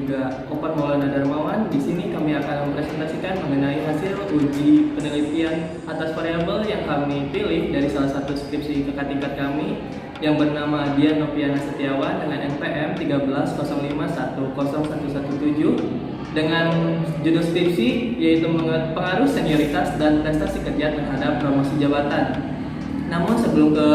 3 Opan Maulana Darmawan. Di sini kami akan mempresentasikan mengenai hasil uji penelitian atas variabel yang kami pilih dari salah satu skripsi kakak tingkat kami yang bernama Dian Noviana Setiawan dengan NPM 1305110117 dengan judul skripsi yaitu pengaruh senioritas dan prestasi kerja terhadap promosi jabatan. Namun sebelum ke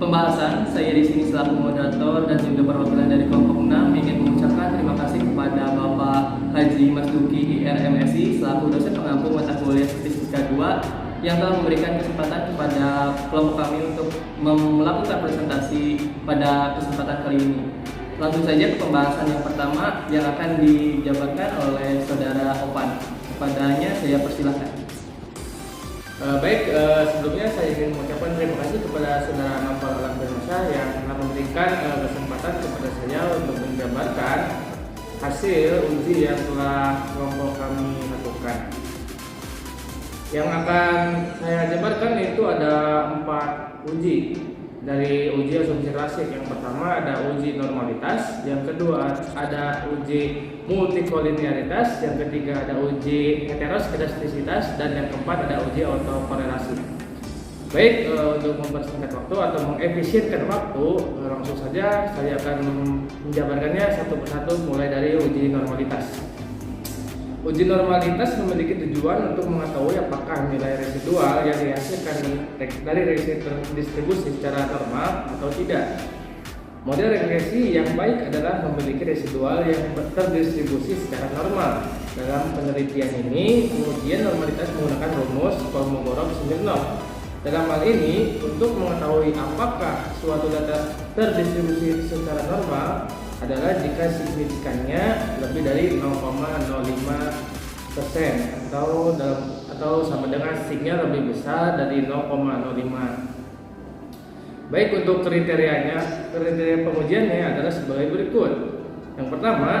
pembahasan, saya di sini selaku moderator dan juga perwakilan dari kelompok 6 ingin mengucapkan terima kasih kepada Bapak Haji Mas Duki IRMSI selaku dosen pengampu mata kuliah Statistika 2 yang telah memberikan kesempatan kepada kelompok kami untuk melakukan presentasi pada kesempatan kali ini. Langsung saja ke pembahasan yang pertama yang akan dijabarkan oleh Saudara Opan. Kepadanya saya persilahkan. Sebelumnya saya ingin mengucapkan terima kasih kepada Saudara Nampal Alam Firmansyah yang telah memberikan kesempatan kepada saya untuk menjabarkan hasil uji yang telah kelompok kami lakukan. Yang akan saya jabarkan itu ada 4 uji dari uji asumsi klasik. Yang pertama ada uji normalitas, yang kedua ada uji multikolinearitas, yang ketiga ada uji heteroskedastisitas, dan yang keempat ada uji autokorelasi. Baik, untuk mempersingkat waktu atau mengefisienkan waktu, langsung saja saya akan menjabarkannya satu persatu mulai dari uji normalitas. Uji normalitas memiliki tujuan untuk mengetahui apakah nilai residual yang dihasilkan dari residu distribusi secara normal atau tidak. Model regresi yang baik adalah memiliki residual yang terdistribusi secara normal. Dalam penelitian ini, pengujian normalitas menggunakan rumus Kolmogorov-Smirnov. Dalam hal ini, untuk mengetahui apakah suatu data terdistribusi secara normal adalah jika signifikannya lebih dari 0,05% atau sama dengan signya lebih besar dari 0,05. Baik, untuk kriteria pengujiannya adalah sebagai berikut. Yang pertama,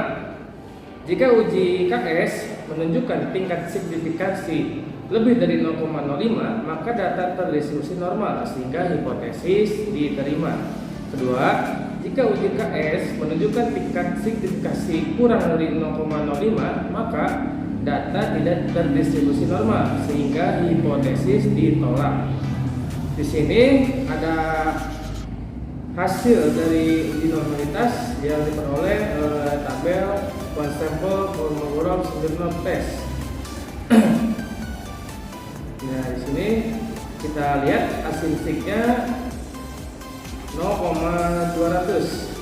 jika uji KS menunjukkan tingkat signifikansi lebih dari 0,05, maka data terdistribusi normal sehingga hipotesis diterima. Kedua, jika uji KS menunjukkan tingkat signifikasi kurang dari 0,05, maka data tidak terdistribusi normal sehingga hipotesis ditolak. Di sini ada hasil dari uji normalitas yang diperoleh tabel one sample Kolmogorov-Smirnov test. Nah, di sini kita lihat asumsinya 0,200.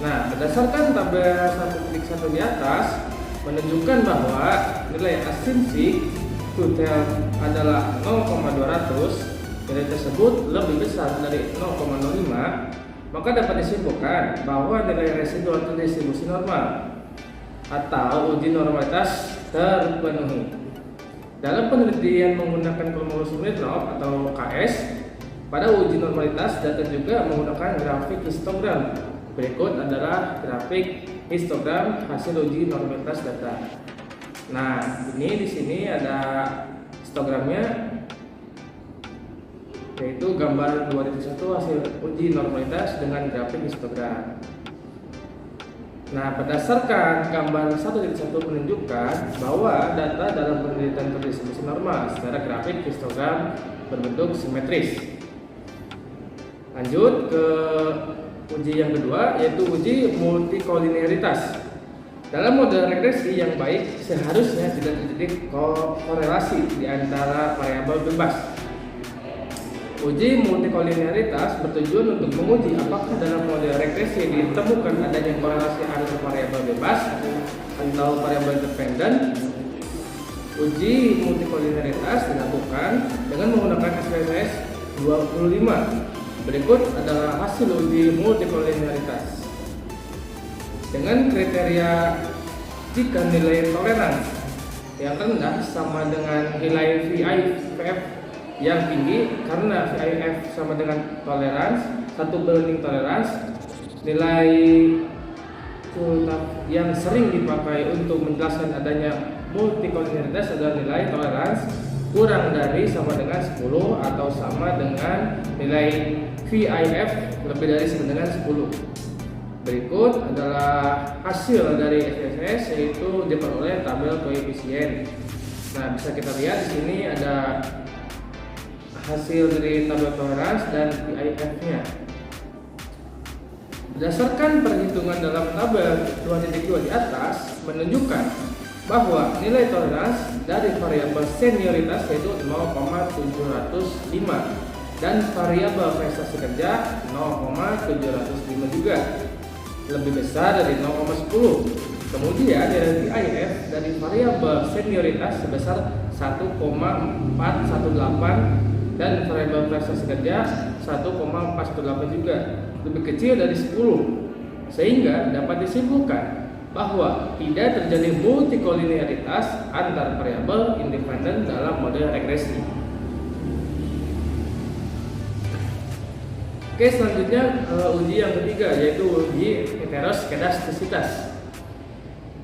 Nah, berdasarkan tabel 1.1 di atas menunjukkan bahwa nilai asumsi total adalah 0,200, nilai tersebut lebih besar dari 0,05, maka dapat disimpulkan bahwa nilai residual terdistribusi normal atau uji normalitas terpenuhi. Dalam penelitian menggunakan Kolmogorov-Smirnov atau KS, pada uji normalitas data juga menggunakan grafik histogram. Berikut adalah grafik histogram hasil uji normalitas data. Nah, ini di sini ada histogramnya, yaitu gambar 2.1 hasil uji normalitas dengan grafik histogram. Nah, berdasarkan gambar 1.1 menunjukkan bahwa data dalam penelitian terdistribusi normal secara grafik histogram berbentuk simetris. Lanjut ke uji yang kedua, yaitu uji multikolinearitas. Dalam model regresi yang baik, seharusnya tidak terjadi korelasi di antara variabel bebas. Uji multikolinearitas bertujuan untuk menguji apakah dalam model regresi ditemukan adanya korelasi antara variabel bebas atau variabel dependen. Uji multikolinearitas dilakukan dengan menggunakan SPSS 25. Berikut adalah hasil uji multikolinearitas. Dengan kriteria jika nilai toleransi yang rendah sama dengan nilai VIF yang tinggi, karena VIF sama dengan toleransi 1/, toleransi, nilai yang sering dipakai untuk menjelaskan adanya multikolinearitas adalah nilai toleransi kurang dari sama dengan 10 atau sama dengan nilai VIF lebih dari sama dengan 10. Berikut adalah hasil dari SPSS, yaitu diperoleh tabel koefisien. Nah, bisa kita lihat di sini ada hasil dari tabel toleransi dan PIF-nya. Berdasarkan perhitungan dalam tabel 2.2 di atas menunjukkan bahwa nilai toleransi dari variabel senioritas yaitu 0,705 dan variabel prestasi kerja 0,705 juga lebih besar dari 0,10. Kemudian dari PIF dari variabel senioritas sebesar 1,418 dan variabel prestasi kerja 1,418 juga lebih kecil dari 10, sehingga dapat disimpulkan bahwa tidak terjadi multikolinearitas antar variabel independen dalam model regresi. Oke, selanjutnya uji yang ketiga, yaitu uji heteroskedastisitas.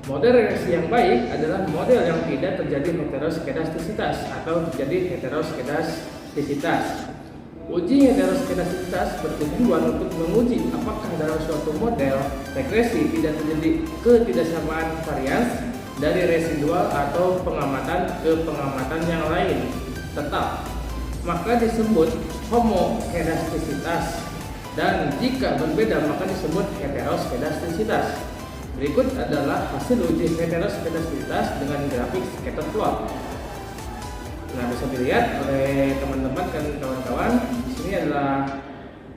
Model regresi yang baik adalah model yang tidak terjadi heteroskedastisitas atau terjadi heteroskedastisitas. Uji heteroskedastisitas bertujuan untuk menguji apakah dalam suatu model regresi tidak terjadi ketidaksamaan varians dari residual atau pengamatan ke pengamatan yang lain tetap, maka disebut homokedastisitas, dan jika berbeda maka disebut heteroskedastisitas. Berikut adalah hasil uji heteroskedastisitas dengan grafik scatter plot. Nah, bisa dilihat oleh teman-teman dan kawan-kawan. Di sini adalah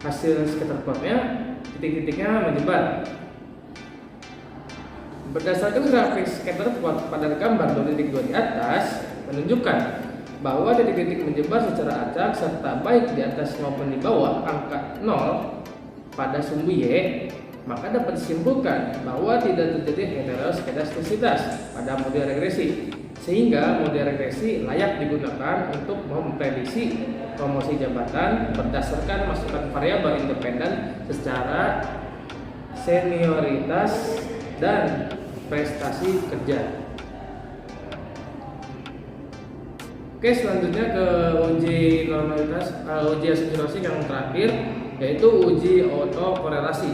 hasil scatter plotnya, titik-titiknya menyebar. Berdasarkan grafik scatter plot pada gambar 2.2 di atas menunjukkan bahwa titik-titik menyebar secara acak serta baik di atas maupun di bawah angka 0 pada sumbu Y, maka dapat disimpulkan bahwa tidak terjadi heteroskedastisitas pada model regresi, sehingga model regresi layak digunakan untuk memprediksi promosi jabatan berdasarkan masukan variabel independen secara senioritas dan prestasi kerja. Oke, selanjutnya ke uji normalitas, uji asimilasi yang terakhir, yaitu uji autokorelasi.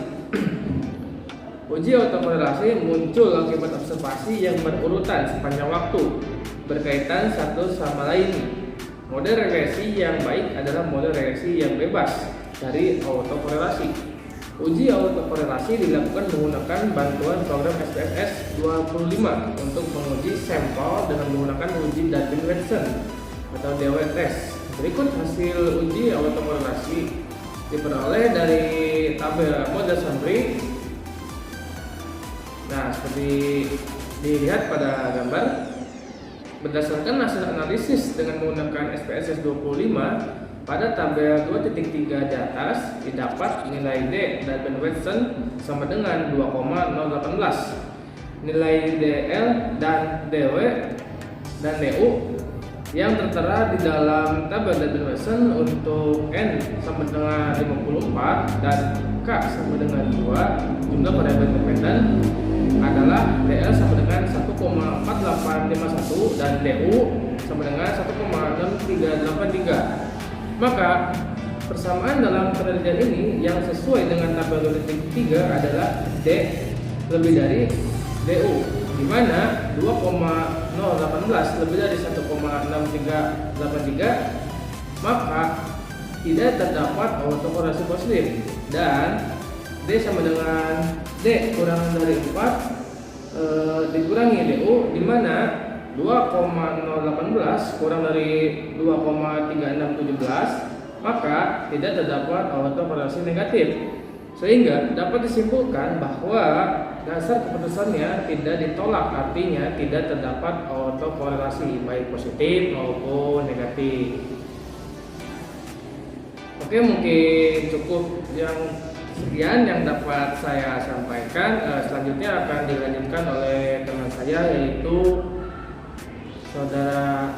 Uji autokorelasi muncul akibat observasi yang berurutan sepanjang waktu, berkaitan satu sama lain. Model regresi yang baik adalah model regresi yang bebas dari autokorelasi. Uji autokorelasi dilakukan menggunakan bantuan program SPSS 25 untuk menguji sampel dengan menggunakan uji Darwin-Watson atau DW test. Berikut hasil uji autokorelasi diperoleh dari tabel model summary. Nah, seperti dilihat pada gambar, berdasarkan hasil analisis dengan menggunakan SPSS 25 pada tabel 2.3 di atas didapat nilai D Darwin-Watson sama dengan 2,018. Nilai DL dan DW dan DU yang tertera di dalam tabel Darwin-Watson untuk N sama dengan 54 dan K sama dengan 2, jumlah variabel independen adalah DL sama dengan 1,4851 dan DU sama dengan 1,6383. Maka persamaan dalam penelitian ini yang sesuai dengan tabel 2.3 adalah D lebih dari DU, di mana 2,018 lebih dari 1,6383, maka tidak terdapat autokorelasi positif, dan D sama dengan D kurang dari 4 dikurangi DU, di mana 2,018 kurang dari 2,3617, maka tidak terdapat autokorelasi negatif, sehingga dapat disimpulkan bahwa dasar keputusannya tidak ditolak, artinya tidak terdapat autokorelasi baik positif maupun negatif. Oke, mungkin cukup yang sekian yang dapat saya sampaikan. Selanjutnya akan dilanjutkan oleh teman saya, yaitu saudara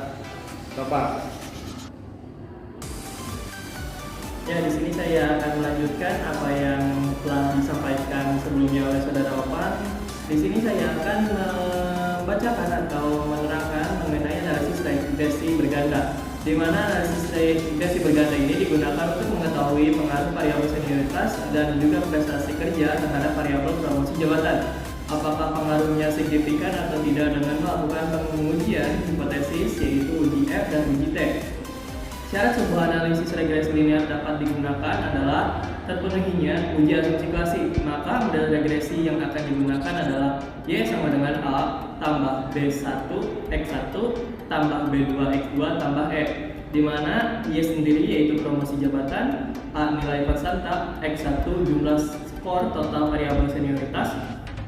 Bapak. Ya, di sini saya akan melanjutkan apa yang telah disampaikan sebelumnya oleh saudara Bapak. Di sini saya akan membacakan atau menerangkan mengenai analisis regresi berganda. di mana analisis regresi berganda ini digunakan untuk mengetahui pengaruh variabel senioritas dan juga prestasi kerja terhadap variabel promosi jabatan. Apakah pengaruhnya signifikan atau tidak dengan melakukan pengujian hipotesis yaitu uji F dan uji T. Syarat sebuah analisis regresi linear dapat digunakan adalah terpenuhinya uji asumsi klasik. Maka model regresi yang akan digunakan adalah Y sama dengan A tambah B1 X1 tambah B2 X2 tambah E, di mana Y sendiri yaitu promosi jabatan, A nilai konstanta, X1 jumlah skor total variabel senioritas,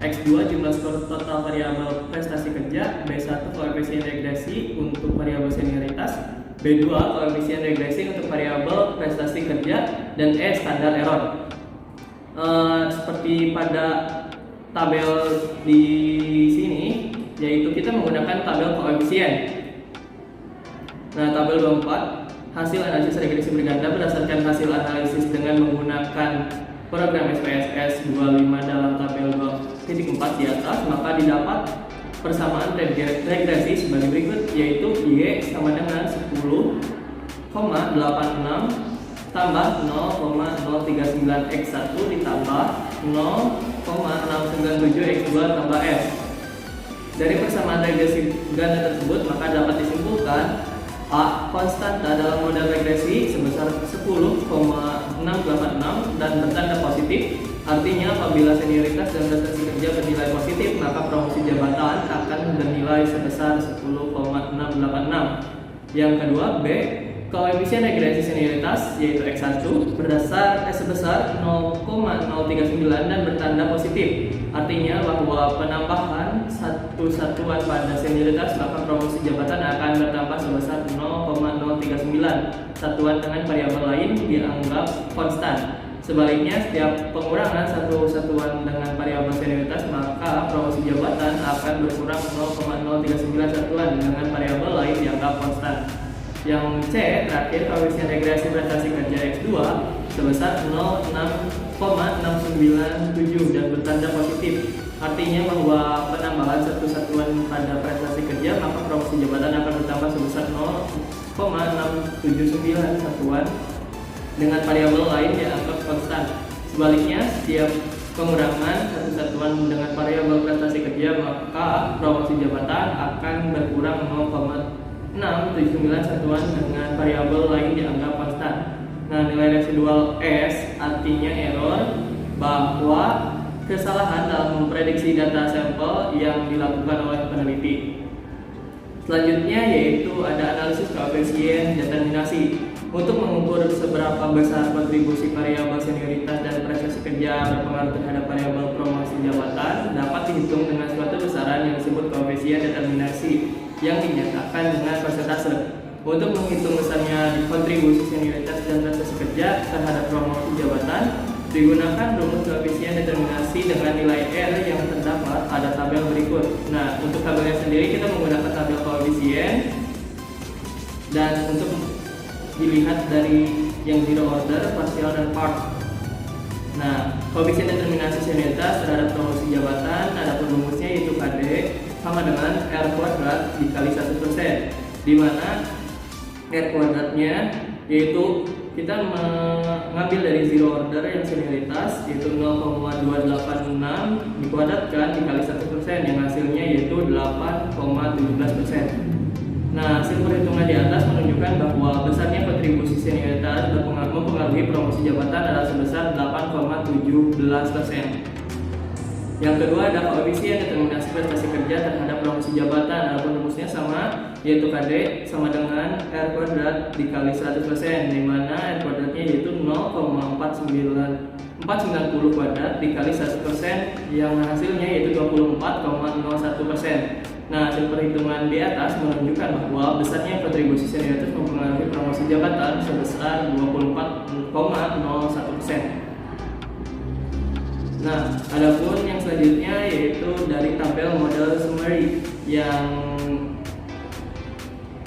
X2 jumlah skor total variabel prestasi kerja, B1 koefisien regresi untuk variabel senioritas, B2 koefisien regresi untuk variabel prestasi kerja, dan E standar error. Seperti pada tabel di sini, yaitu kita menggunakan tabel koefisien. Nah, tabel 24 hasil analisis regresi berganda berdasarkan hasil analisis dengan menggunakan program SPSS 25 dalam tabel 2.4 di atas, maka didapat persamaan regresi sebagai berikut, yaitu Y sama dengan 10,86 tambah 0,039 X1 ditambah 0,697 X2 tambah S. Dari persamaan regresi ganda tersebut, maka dapat disimpulkan A konstanta dalam model regresi sebesar 10,686 dan bertanda positif. Artinya apabila senioritas dan prestasi kerja bernilai positif, maka promosi jabatan akan bernilai sebesar 10,686. Yang kedua, B, koefisien regresi senioritas yaitu X1 sebesar 0,039 dan bertanda positif. Artinya bahwa penambahan satu satuan pada senioritas, maka promosi jabatan akan bertambah sebesar 0,039. Satuan dengan variabel lain dianggap konstan. Sebaliknya, setiap pengurangan satu satuan dengan variabel senioritas, maka promosi jabatan akan berkurang 0,039 satuan dengan variabel lain dianggap konstan. Yang C terakhir, koefisien regresi prestasi kerja X2 sebesar 0,697 dan bertanda positif. Artinya bahwa penambahan satu satuan pada prestasi kerja, maka promosi jabatan akan bertambah sebesar 0,679 satuan dengan variabel lain dianggap konstan. Sebaliknya, setiap pengurangan satu satuan dengan variabel prestasi kerja, maka promosi jabatan akan berkurang 0,679 satuan dengan variabel lain dianggap konstan. Nah, nilai residual S artinya error, bahwa kesalahan dalam memprediksi data sampel yang dilakukan oleh peneliti. Selanjutnya yaitu ada analisis koefisien determinasi. Untuk mengukur seberapa besar kontribusi variabel senioritas dan prestasi kerja berpengaruh terhadap variabel promosi jabatan, dapat dihitung dengan suatu besaran yang disebut koefisien determinasi yang dinyatakan dengan persentase. Untuk menghitung besarnya kontribusi senioritas dan prestasi kerja terhadap promosi jabatan, digunakan rumus koefisien determinasi dengan nilai R yang terdapat pada tabel berikut. Nah, untuk tabelnya sendiri kita menggunakan tabel koefisien, dan untuk dilihat dari yang zero order, partial, dan part. Nah, koefisien determinasi senioritas terhadap promosi jabatan ada rumusnya, yaitu KD sama dengan R kuadrat dikali 1%, di mana R kuadratnya yaitu kita mengambil dari zero order yang senioritas yaitu 0,286 dikuadratkan dikali 1%, yang hasilnya yaitu 8,17%. Nah, hasil perhitungan di atas menunjukkan bahwa besarnya kontribusi senioritas mempengaruhi promosi jabatan adalah sebesar 8,17%. Yang kedua ada koefisien determinasi prestasi kerja terhadap promosi jabatan. Adapun rumusnya sama, yaitu KD sama dengan R kuadrat dikali 100%, di mana R kuadratnya yaitu 0,490 kuadrat dikali 100%, yang hasilnya yaitu 24,01%. Nah, hasil perhitungan di atas menunjukkan bahwa besarnya kontribusi senioritas mempengaruhi promosi jabatan sebesar 24,01%. Nah, adapun yang selanjutnya yaitu dari tabel model summary yang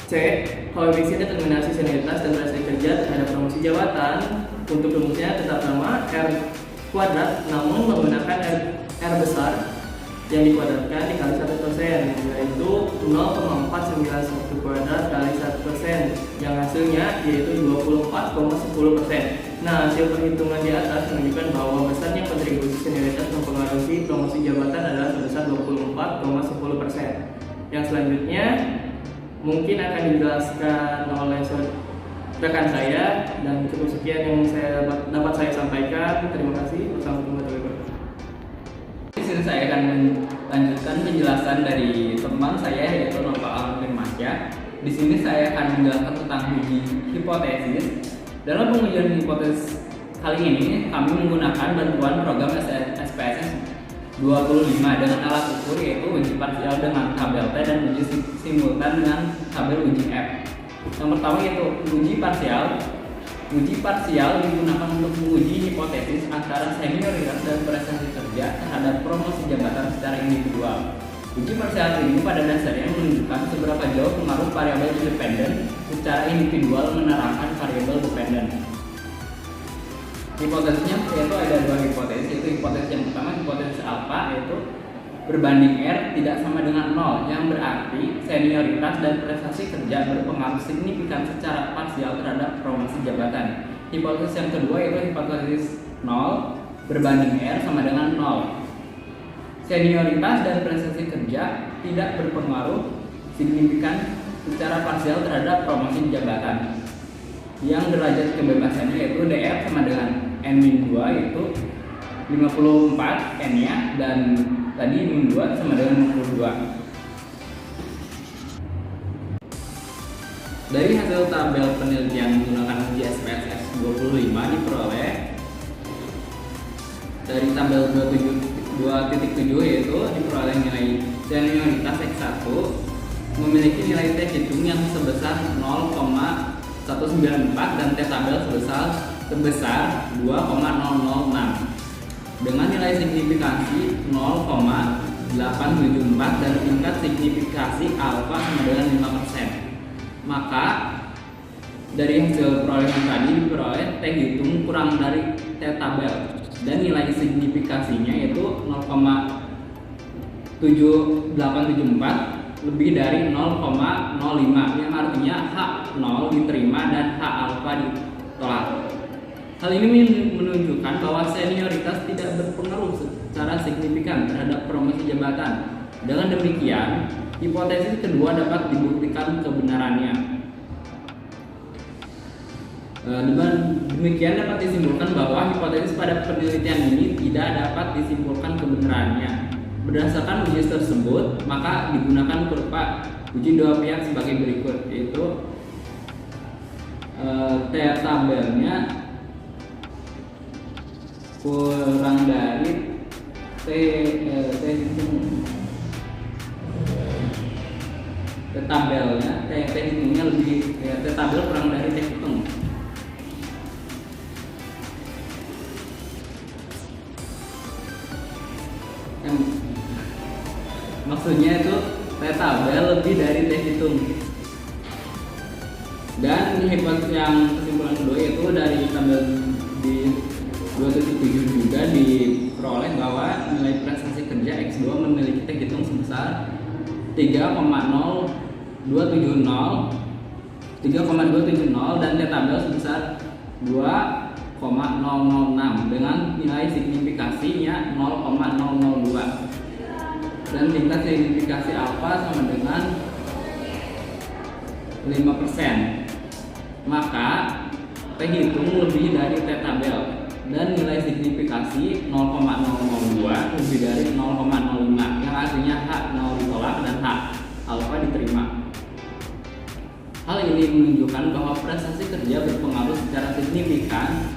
C, koefisien determinasi senioritas dan prestasi kerja terhadap promosi jabatan. Untuk rumusnya tetap sama, R kuadrat, namun menggunakan R besar yang dikuadratkan dikali 1%, yaitu 0,491 kuadrat kali 1%, yang hasilnya yaitu 24,10%. Nah, hasil perhitungan di atas menunjukkan bahwa besarnya kontribusi senioritas mempengaruhi promosi jabatan adalah sebesar 24,10%. Yang selanjutnya mungkin akan dijelaskan oleh rekan saya, dan cukup sekian yang dapat saya sampaikan. Terima kasih. Wassalamualaikum warahmatullahi wabarakatuh. Di sini saya akan melanjutkan penjelasan dari teman saya yaitu Nova Alfirmansyah. Di sini saya akan menjelaskan tentang uji hipotesis. Dalam pengujian hipotesis kali ini kami menggunakan bantuan program SPSS 25 dengan alat ukur yaitu uji parsial dengan tabel T dan uji simultan dengan tabel uji F. Yang pertama yaitu uji parsial. Uji parsial digunakan untuk menguji hipotesis antara senioritas dan prestasi kerja terhadap promosi jabatan secara individual. Uji parsial ini pada dasarnya menunjukkan seberapa jauh pengaruh variabel independen secara individual menerangkan variabel dependen. Hipotesisnya yaitu ada dua hipotesis, yaitu hipotesis yang pertama hipotesis alfa yaitu berbanding R tidak sama dengan 0, yang berarti senioritas dan prestasi kerja berpengaruh signifikan secara parsial terhadap promosi jabatan. Hipotesis yang kedua yaitu hipotesis 0 berbanding R sama dengan 0. Senioritas dan prestasi kerja tidak berpengaruh signifikan secara parsial terhadap promosi jabatan. Yang derajat kebebasannya yaitu DF sama dengan N-2 yaitu 54 N-nya, dan tadi N-2 sama dengan 52. Dari hasil tabel penelitian menggunakan uji SPSS 25 diperoleh dari tabel 2.7 yaitu diperoleh nilai senioritas X1 memiliki nilai T hitung yang sebesar 0,194 dan T tabel sebesar 2,006 dengan nilai signifikasi 0,874 dan tingkat signifikasi alfa sama dengan 5%. Maka dari hasil perolehan tadi diperoleh T hitung kurang dari T tabel dan nilai signifikasinya yaitu 0,7874 lebih dari 0,05, yang artinya H0 diterima dan H alfa ditolak. Hal ini menunjukkan bahwa senioritas tidak berpengaruh secara signifikan terhadap promosi jabatan. Dengan demikian, hipotesis kedua dapat dibuktikan kebenarannya. Dengan demikian dapat disimpulkan bahwa hipotesis pada penelitian ini tidak dapat disimpulkan kebenarannya. Berdasarkan uji tersebut, maka digunakan kurva uji dua pihak sebagai berikut, yaitu T tabelnya kurang dari T tabelnya T hitungnya lebih T tabel kurang dari T hitung. Maksudnya itu T tabel lebih dari T hitung. Dan hipotesis yang kesimpulan kedua yaitu dari tabel di 2.7 juga diperoleh bahwa nilai prestasi kerja X2 memiliki T hitung sebesar 3,270 dan T tabel sebesar 2,006 dengan nilai signifikasinya 0,002 dan tingkat signifikasi alfa sama dengan 5%. Maka T hitung lebih dari T tabel dan nilai signifikasi 0,002 lebih dari 0,05, yang artinya H0 ditolak dan H alfa diterima. Hal ini menunjukkan bahwa prestasi kerja berpengaruh secara signifikan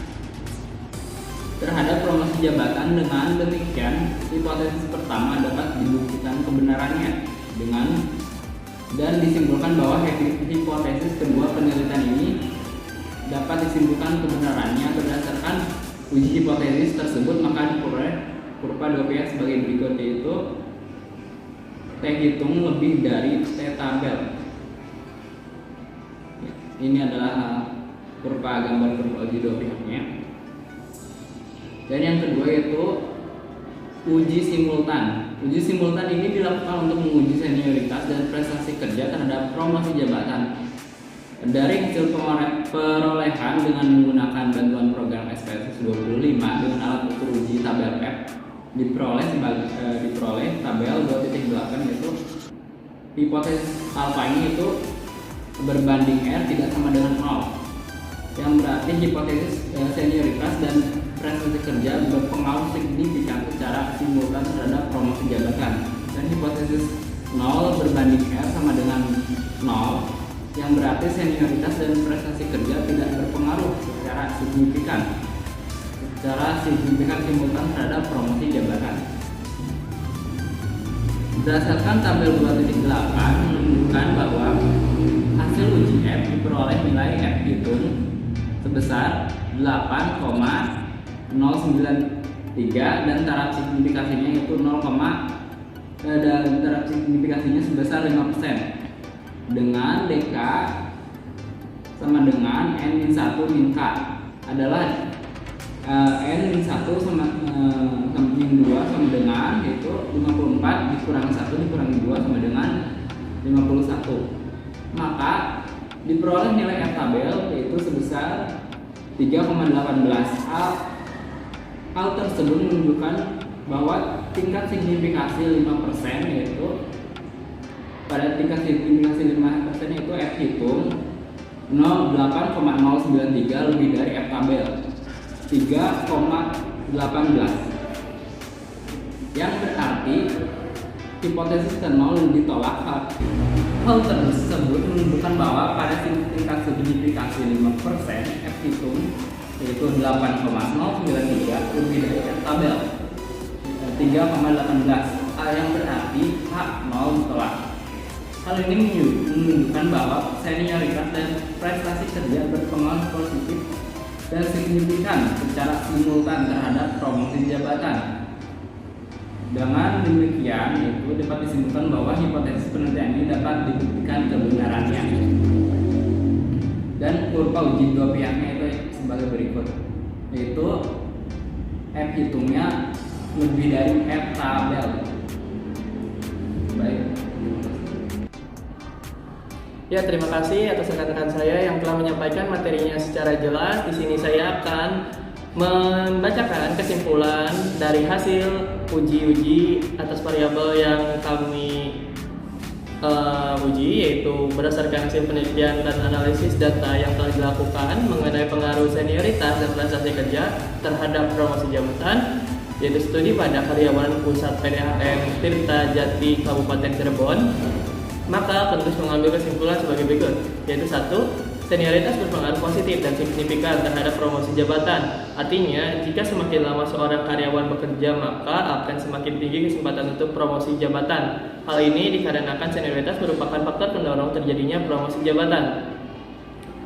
terhadap promosi jabatan. Dengan demikian, hipotesis pertama dapat dibuktikan kebenarannya dan disimpulkan bahwa hipotesis kedua penelitian ini dapat disimpulkan kebenarannya. Berdasarkan uji hipotesis tersebut, maka diperoleh kurva dua pihak sebagai berikut, yaitu T hitung lebih dari T tabel. Ini adalah kurva gambar kurva uji dua pihaknya. Dan yang kedua yaitu uji simultan. Uji simultan ini dilakukan untuk menguji senioritas dan prestasi kerja terhadap promosi jabatan. Dari hasil perolehan dengan menggunakan bantuan program SPSS 25 dengan alat ukur uji tabel F diperoleh tabel 2.8 yaitu hipotesis alfa ini itu berbanding R tidak sama dengan 0, yang berarti hipotesis senioritas dan prestasi kerja berpengaruh signifikan secara simultan terhadap promosi jabatan, dan hipotesis 0 berbanding R sama dengan 0, yang berarti senioritas dan prestasi kerja tidak berpengaruh secara signifikan simultan terhadap promosi jabatan. Berdasarkan tabel 2.8 menunjukkan bahwa hasil uji F diperoleh nilai F hitung sebesar 8,093 dan taraf signifikasinya itu dan taraf signifikasinya sebesar 5%, dengan DK sama dengan N-1 min K adalah N-1 sama min 2 sama dengan yaitu 54 dikurangi 1 dikurangi 2 sama dengan 51. Maka diperoleh nilai F tabel yaitu sebesar 3,18. Hal tersebut menunjukkan bahwa tingkat signifikasi 5% yaitu pada tingkat signifikasi 5% itu F hitung 8,093 lebih dari F tabel 3,18, yang berarti hipotesis ke-0 ditolak. Hal tersebut menunjukkan bahwa pada tingkat signifikasi 5% F hitung yaitu 8,093 lebih dari F tabel 3,18, yang berarti H0 ditolak. Hal ini menunjukkan bahwa senioritas dan prestasi kerja berpengaruh positif dan signifikan secara simultan terhadap promosi jabatan. Dengan demikian, itu dapat disimpulkan bahwa hipotesis penelitian ini dapat dibuktikan kebenarannya. Dan kurva uji dua pihaknya itu sebagai berikut, yaitu F hitungnya lebih dari F tabel. Baik. Ya, terima kasih atas rekan-rekan saya yang telah menyampaikan materinya secara jelas. Di sini saya akan membacakan kesimpulan dari hasil uji atas variabel yang kami uji, yaitu berdasarkan hasil penelitian dan analisis data yang telah dilakukan mengenai pengaruh senioritas dan prestasi kerja terhadap promosi jabatan, yaitu studi pada karyawan pusat PDAM Tirta Jati Kabupaten Cirebon. Maka penulis mengambil kesimpulan sebagai berikut, yaitu 1. Senioritas berpengaruh positif dan signifikan terhadap promosi jabatan. Artinya, jika semakin lama seorang karyawan bekerja, maka akan semakin tinggi kesempatan untuk promosi jabatan. Hal ini dikarenakan senioritas merupakan faktor pendorong terjadinya promosi jabatan.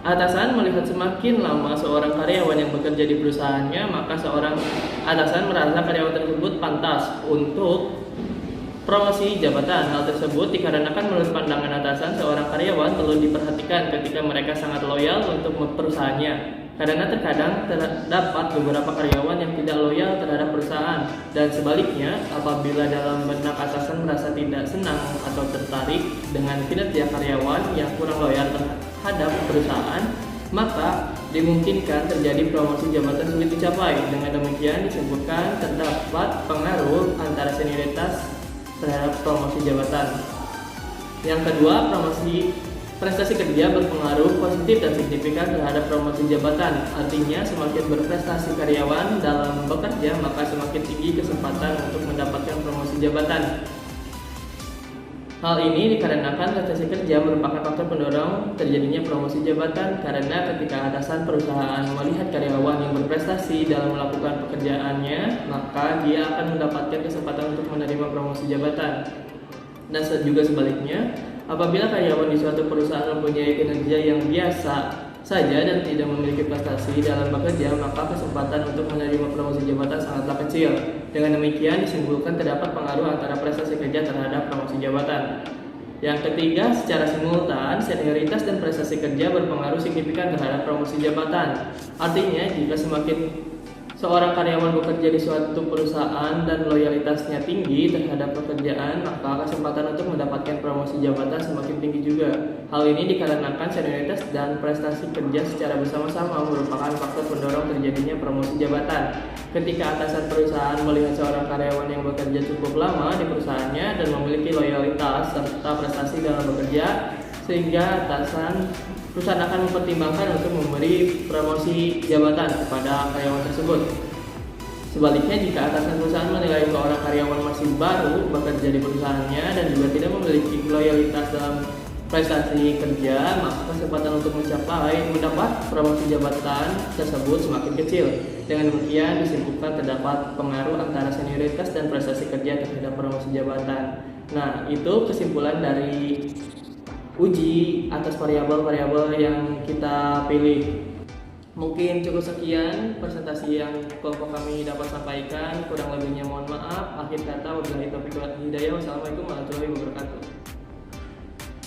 Atasan melihat semakin lama seorang karyawan yang bekerja di perusahaannya, maka seorang atasan merasa karyawan tersebut pantas untuk promosi jabatan. Hal tersebut dikarenakan menurut pandangan atasan, seorang karyawan perlu diperhatikan ketika mereka sangat loyal untuk perusahaannya. Karena terkadang terdapat beberapa karyawan yang tidak loyal terhadap perusahaan, dan sebaliknya, apabila dalam benak atasan merasa tidak senang atau tertarik dengan kinerja karyawan yang kurang loyal terhadap perusahaan, maka dimungkinkan terjadi promosi jabatan sulit dicapai. Dengan demikian disebutkan terdapat pengaruh antara senioritas terhadap promosi jabatan. Yang kedua, prestasi kerja berpengaruh positif dan signifikan terhadap promosi jabatan. Artinya, semakin berprestasi karyawan dalam bekerja, maka semakin tinggi kesempatan untuk mendapatkan promosi jabatan. Hal ini dikarenakan prestasi kerja merupakan faktor pendorong terjadinya promosi jabatan, karena ketika atasan perusahaan melihat karyawan yang berprestasi dalam melakukan pekerjaannya, maka dia akan mendapatkan kesempatan untuk menerima promosi jabatan. Dan juga sebaliknya, apabila karyawan di suatu perusahaan mempunyai kinerja yang biasa saja dan tidak memiliki prestasi dalam bekerja, maka kesempatan untuk menerima promosi jabatan sangatlah kecil. Dengan demikian disimpulkan terdapat pengaruh antara prestasi kerja terhadap promosi jabatan. Yang ketiga, secara simultan, senioritas dan prestasi kerja berpengaruh signifikan terhadap promosi jabatan. Artinya, jika seorang karyawan bekerja di suatu perusahaan dan loyalitasnya tinggi terhadap pekerjaan, maka kesempatan untuk mendapatkan promosi jabatan semakin tinggi juga. Hal ini dikarenakan senioritas dan prestasi kerja secara bersama-sama merupakan faktor pendorong terjadinya promosi jabatan. Ketika atasan perusahaan melihat seorang karyawan yang bekerja cukup lama di perusahaannya dan memiliki loyalitas serta prestasi dalam bekerja, sehingga perusahaan akan mempertimbangkan untuk memberi promosi jabatan kepada karyawan tersebut. Sebaliknya, jika atasan perusahaan menilai seorang karyawan masih baru bekerja di perusahaannya dan juga tidak memiliki loyalitas dalam prestasi kerja, maka kesempatan untuk mendapat promosi jabatan tersebut semakin kecil. Dengan demikian, disimpulkan terdapat pengaruh antara senioritas dan prestasi kerja terhadap promosi jabatan. Nah, itu kesimpulan dari uji atas variabel-variabel yang kita pilih. Mungkin cukup sekian presentasi yang kelompok kami dapat sampaikan. Kurang lebihnya mohon maaf. Akhir kata, wabillahi taufiq wal hidayah. Wassalamualaikum warahmatullahi wabarakatuh.